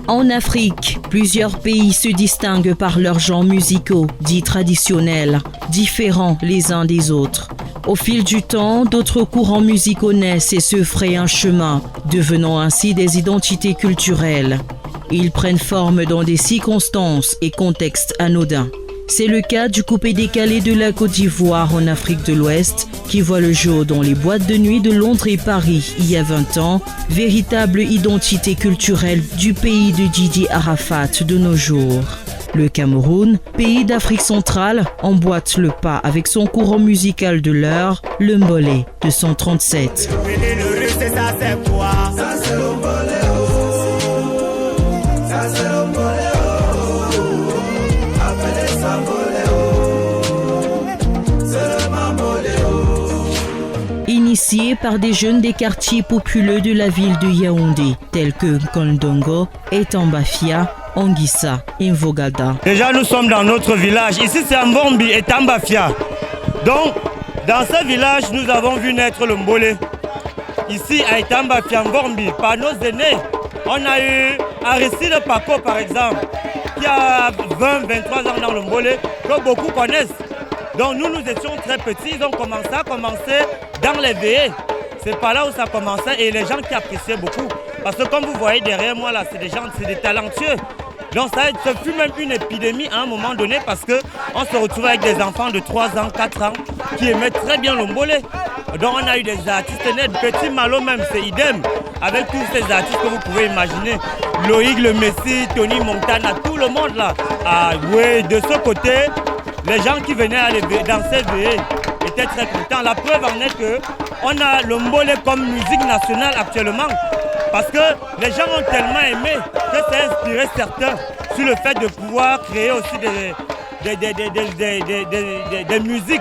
En Afrique, plusieurs pays se distinguent par leurs genres musicaux, dits traditionnels, différents les uns des autres. Au fil du temps, d'autres courants musicaux naissent et se frayent un chemin, devenant ainsi des identités culturelles. Ils prennent forme dans des circonstances et contextes anodins. C'est le cas du coupé-décalé de la Côte d'Ivoire en Afrique de l'Ouest, qui voit le jour dans les boîtes de nuit de Londres et Paris il y a 20 ans, véritable identité culturelle du pays de Didier Arafat de nos jours. Le Cameroun, pays d'Afrique centrale, emboîte le pas avec son courant musical de l'heure, le Mbolé de 137. Initié par des jeunes des quartiers populeux de la ville de Yaoundé, tels que Kondongo, Etambafia, Anguissa et Mvogada. Déjà, nous sommes dans notre village. Ici, c'est Mbombi et Tambafia. Donc, dans ce village, nous avons vu naître le Mbolé. Ici, à Etambafia, Mbombi, par nos aînés, on a eu Aristide Paco, par exemple, qui a 20-23 ans dans le Mbolé, que beaucoup connaissent. Donc, nous étions très petits. Ils ont commencé dans les veillées. C'est par là où ça commençait et les gens qui appréciaient beaucoup. Parce que comme vous voyez derrière moi, là, c'est des talentueux. Donc ça fut même une épidémie à un moment donné parce qu'on se retrouvait avec des enfants de 3 ans, 4 ans qui aimaient très bien le Mbolé. Donc on a eu des artistes nets, Petit Malo même, c'est idem, avec tous ces artistes que vous pouvez imaginer. Loïc, le Messi, Tony Montana, tout le monde là. Ah oui, de ce côté, les gens qui venaient aller danser veillées étaient très contents. La preuve en est qu'on a le Mbolé comme musique nationale actuellement. Parce que les gens ont tellement aimé que ça a inspiré certains sur le fait de pouvoir créer aussi des musiques.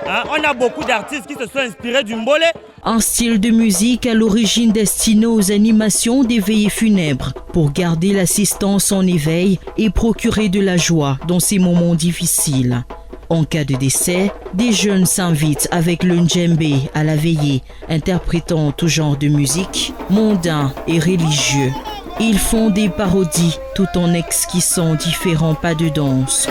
Hein? On a beaucoup d'artistes qui se sont inspirés du Mbolé. Un style de musique à l'origine destiné aux animations des veillées funèbres pour garder l'assistance en éveil et procurer de la joie dans ces moments difficiles. En cas de décès, des jeunes s'invitent avec le djembé à la veillée, interprétant tout genre de musique, mondain et religieux. Ils font des parodies tout en esquissant différents pas de danse.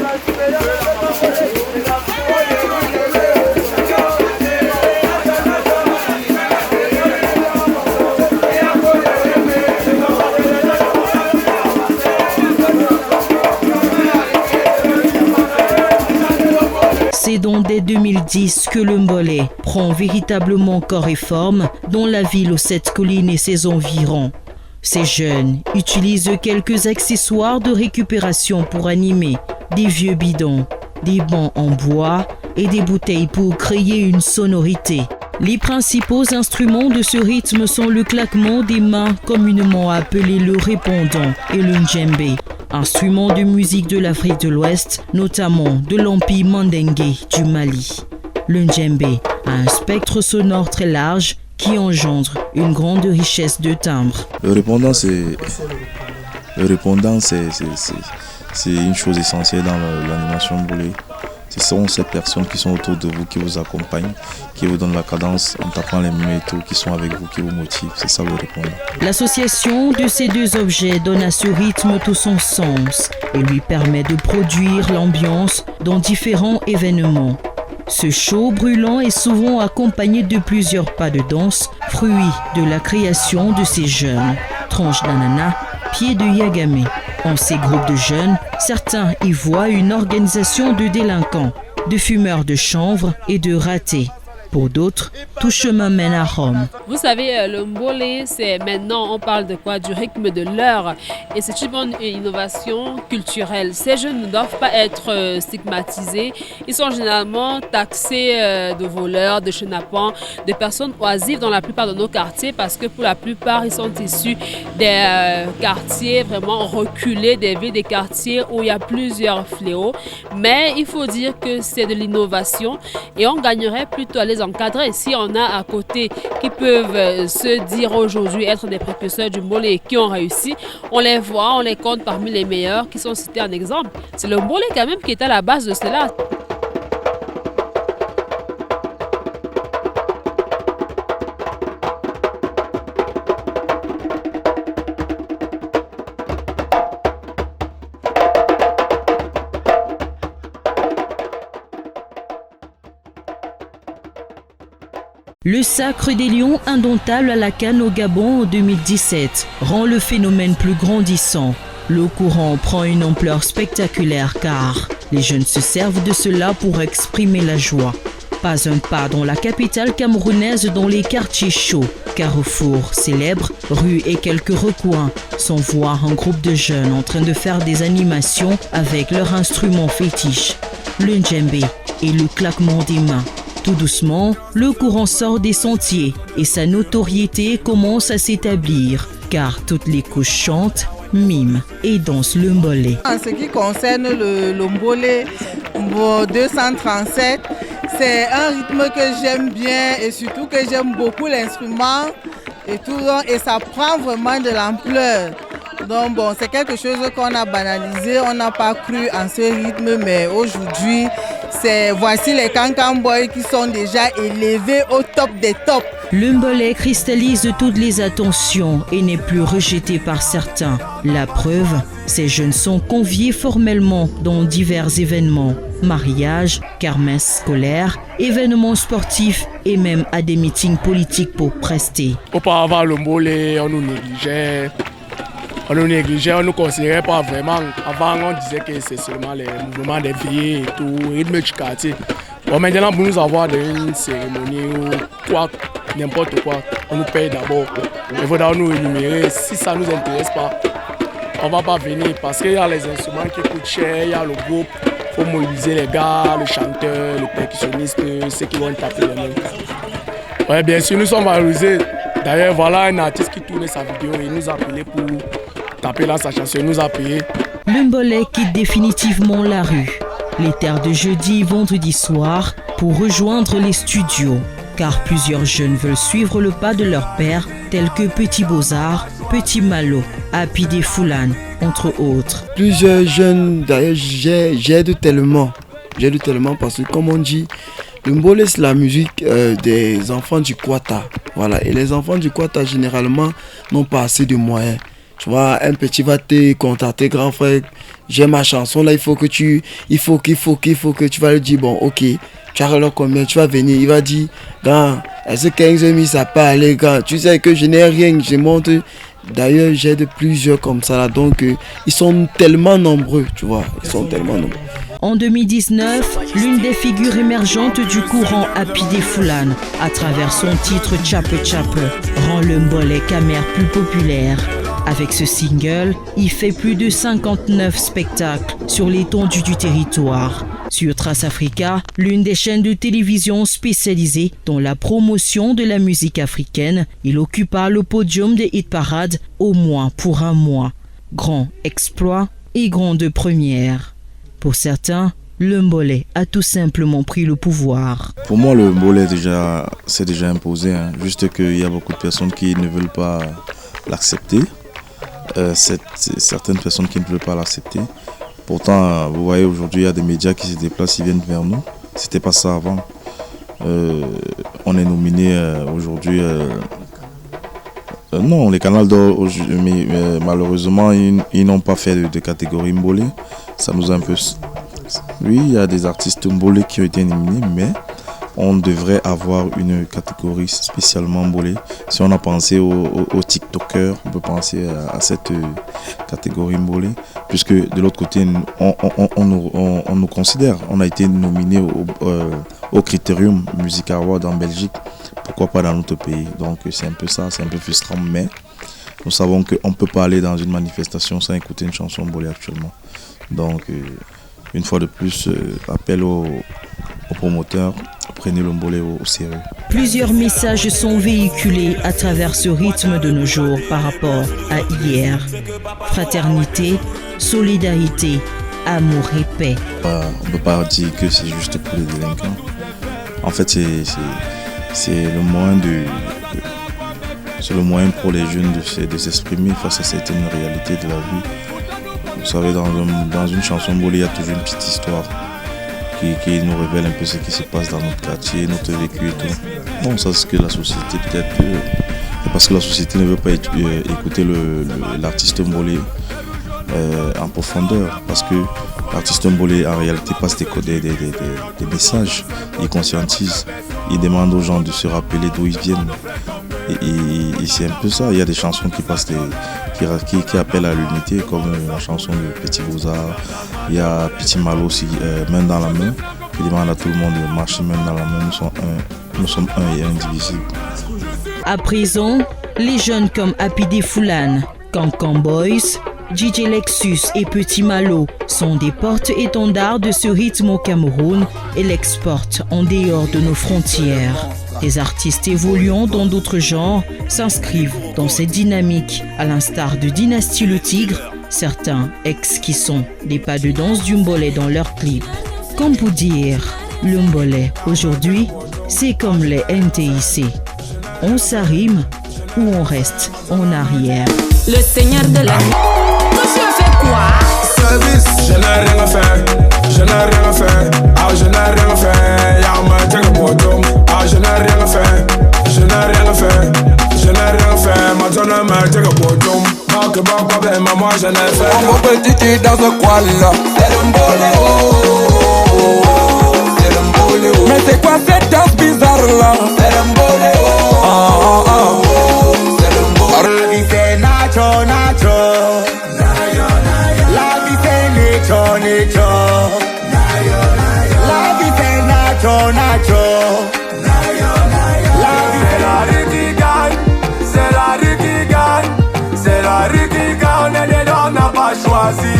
C'est donc dès 2010 que le Mbolé prend véritablement corps et forme dans la ville aux 7 collines et ses environs. Ces jeunes utilisent quelques accessoires de récupération pour animer des vieux bidons, des bancs en bois et des bouteilles pour créer une sonorité. Les principaux instruments de ce rythme sont le claquement des mains, communément appelé le répondant, et le djembé, instrument de musique de l'Afrique de l'Ouest, notamment de l'Empire Mandingue du Mali. Le djembé a un spectre sonore très large qui engendre une grande richesse de timbres. Le répondant, c'est une chose essentielle dans l'animation Mbolé. Ce sont ces personnes qui sont autour de vous, qui vous accompagnent, qui vous donnent la cadence en tapant les métaux, qui sont avec vous, qui vous motivent. C'est ça le répondant. L'association de ces deux objets donne à ce rythme tout son sens et lui permet de produire l'ambiance dans différents événements. Ce show brûlant est souvent accompagné de plusieurs pas de danse, fruit de la création de ces jeunes. Tranche d'ananas, pied de yagame. En ces groupes de jeunes, certains y voient une organisation de délinquants, de fumeurs de chanvre et de ratés. Pour d'autres, tout chemin mène à Rome. Vous savez, le Mbolé, c'est maintenant, on parle de quoi? Du rythme de l'heure. Et c'est une bonne innovation culturelle. Ces jeunes ne doivent pas être stigmatisés. Ils sont généralement taxés de voleurs, de chenapans, de personnes oisives dans la plupart de nos quartiers parce que pour la plupart, ils sont issus des quartiers vraiment reculés, des villes, des quartiers où il y a plusieurs fléaux. Mais il faut dire que c'est de l'innovation et on gagnerait plutôt à les encadrer. Si on a à côté qui peuvent se dire aujourd'hui être des précurseurs du Mbolé et qui ont réussi, on les voit, on les compte parmi les meilleurs qui sont cités en exemple. C'est le Mbolé quand même qui est à la base de cela. Le sacre des Lions indomptables à la CAN au Gabon en 2017 rend le phénomène plus grandissant. Le courant prend une ampleur spectaculaire car les jeunes se servent de cela pour exprimer la joie. Pas un pas dans la capitale camerounaise dans les quartiers chauds, carrefours célèbres, rues et quelques recoins, sans voir un groupe de jeunes en train de faire des animations avec leurs instruments fétiches, le djembé et le claquement des mains. Tout doucement, le courant sort des sentiers et sa notoriété commence à s'établir, car toutes les couches chantent, miment et dansent le mbolé. En ce qui concerne le mbolé 237, c'est un rythme que j'aime bien et surtout que j'aime beaucoup l'instrument et ça prend vraiment de l'ampleur. Donc bon, c'est quelque chose qu'on a banalisé, on n'a pas cru en ce rythme, mais aujourd'hui, voici les Cancan Boys qui sont déjà élevés au top des tops. Le mbolé cristallise toutes les attentions et n'est plus rejeté par certains. La preuve, ces jeunes sont conviés formellement dans divers événements, mariages, kermesses scolaires, événements sportifs et même à des meetings politiques pour prester. Auparavant, le mbolé, on nous négligeait. On nous considérait pas vraiment. Avant, on disait que c'est seulement les mouvements des veillées et tout, rythme du quartier. Bon, maintenant, pour nous avoir une cérémonie ou quoi, n'importe quoi, on nous paye d'abord. Il faut d'abord nous énumérer. Si ça ne nous intéresse pas, on ne va pas venir parce qu'il y a les instruments qui coûtent cher, il y a le groupe, il faut mobiliser les gars, le chanteur, le percussionniste, ceux qui vont taper les mains. Ouais, bien sûr, nous sommes valorisés. D'ailleurs, voilà un artiste qui tournait sa vidéo et il nous a appelé pour taper dans sa chanson, il nous a payé. Le mbolé quitte définitivement la rue, les terres de jeudi et vendredi soir pour rejoindre les studios, car plusieurs jeunes veulent suivre le pas de leur père, tels que Petit Beaux-Arts, Petit Malo, Happy des Foulane, entre autres. Plusieurs jeunes, d'ailleurs, j'aide tellement parce que comme on dit, le mbolé c'est la musique des enfants du Kwata. Voilà. Et les enfants du Kwata généralement n'ont pas assez de moyens. Tu vois, un petit va te contacter, grand frère, j'ai ma chanson là, il faut que tu vas lui dire, bon ok, tu as alors combien, tu vas venir, il va dire, grand, est-ce que 15 000 ça peut aller, grand, tu sais que je n'ai rien, je monte. D'ailleurs, j'aide plusieurs comme ça là, donc ils sont tellement nombreux, tu vois, ils sont tellement nombreux. En 2019, l'une des figures émergentes du courant Happy des Foulane, à travers son titre Tchape Tchape, rend le mbolé Camer plus populaire. Avec ce single, il fait plus de 59 spectacles sur l'étendue du territoire. Sur Trace Africa, l'une des chaînes de télévision spécialisées dans la promotion de la musique africaine, il occupa le podium des hit parades au moins pour un mois. Grand exploit et grande première. Pour certains, le mbolé a tout simplement pris le pouvoir. Pour moi, le mbolé c'est déjà imposé. Juste qu'il y a beaucoup de personnes qui ne veulent pas l'accepter. Certaines personnes qui ne veulent pas l'accepter. Pourtant, vous voyez, aujourd'hui, il y a des médias qui se déplacent, ils viennent vers nous. C'était pas ça avant. On est nominé aujourd'hui. Non, les canaux d'or, mais malheureusement, ils n'ont pas fait de catégorie mbolé. Ça nous a un peu... Oui, il y a des artistes mbolé qui ont été éliminés, mais on devrait avoir une catégorie spécialement mbolé. Si on a pensé aux TikTokers, on peut penser à cette catégorie mbolé, puisque de l'autre côté, on nous considère. On a été nominé au Critérium Music Award en Belgique. Pourquoi pas dans notre pays? Donc c'est un peu ça, c'est un peu frustrant, mais nous savons qu'on ne peut pas aller dans une manifestation sans écouter une chanson mbolé actuellement. Donc une fois de plus, appel aux promoteurs, prenez le mbolé au sérieux. Plusieurs messages sont véhiculés à travers ce rythme de nos jours par rapport à hier. Fraternité, solidarité, amour et paix. On ne peut pas dire que c'est juste pour les délinquants. En fait, c'est le moyen pour les jeunes de s'exprimer face à certaines réalités de la vie. Vous savez, dans une chanson mbolé, il y a toujours une petite histoire qui nous révèle un peu ce qui se passe dans notre quartier, notre vécu et tout. Bon, ça c'est que la société peut-être... parce que la société ne veut pas écouter l'artiste mbolé en profondeur. Parce que L'artiste mbolé en réalité passe des messages, il conscientise, il demande aux gens de se rappeler d'où ils viennent. Et c'est un peu ça, il y a des chansons qui passent qui appellent à l'unité, comme la chanson de Petit Beaux-Arts. Il y a Petit Malo aussi, Main dans la main, qui demande à tout le monde de marcher main dans la main, nous sommes un et indivisibles. À présent, les jeunes comme Happy Foulane, Cancan Boys, DJ Lexus et Petit Malo sont des porte-étendards de ce rythme au Cameroun et l'exportent en dehors de nos frontières. Des artistes évoluant dans d'autres genres s'inscrivent dans cette dynamique, à l'instar de Dynastie Le Tigre, certains ex qui sont des pas de danse du mbolé dans leurs clips. Comme pour dire, le mbolé aujourd'hui, c'est comme les NTIC. On s'arrime ou on reste en arrière. Le seigneur de la nuit. Je fais quoi? Service, je n'ai rien à faire. Je n'ai rien à faire. Ah, je n'ai rien à faire. Y'a ma tête pour tom. Ah, je n'ai rien à faire. Je n'ai rien à faire. Je n'ai rien à faire. Ma tonne ma tête pour tom. Manque pas ben moi je n'ai fait. Mon petit dans ce coin là. C'est le mbolé. C'est le mbolé. Mais c'est quoi cette danse bizarre là? C'est le mbolé. C'est le mbolé. La vie c'est nacho nacho. La vie c'est nacho nacho. La vie c'est nacho nacho. La vie c'est la rue qui gagne. C'est la rue qui gagne. C'est la rue qui gagne. Et les gens n'ont pas choisi.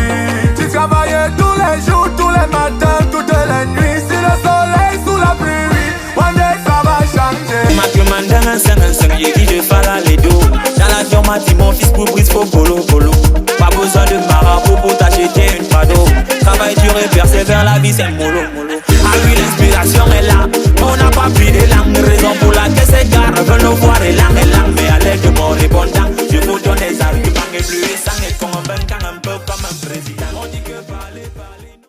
Tu travailles tous les jours, tous les matins, toutes les nuits. Sous le soleil, sous la pluie. One day ça va changer. Ma commande un sang, je fais la ledo. Dans la vie, on m'a dit mon fils pour brise, faut polo. Pas besoin de marabout pour t'acheter une pado. Travail dur et persévère, la vie c'est mollo. Ah oui, l'inspiration est là. On n'a pas pris des langues. Raison pour laquelle ces gars veulent nous voir les langues. Mais à l'aide de mon répondant, je vous donne des arguments et plus récents.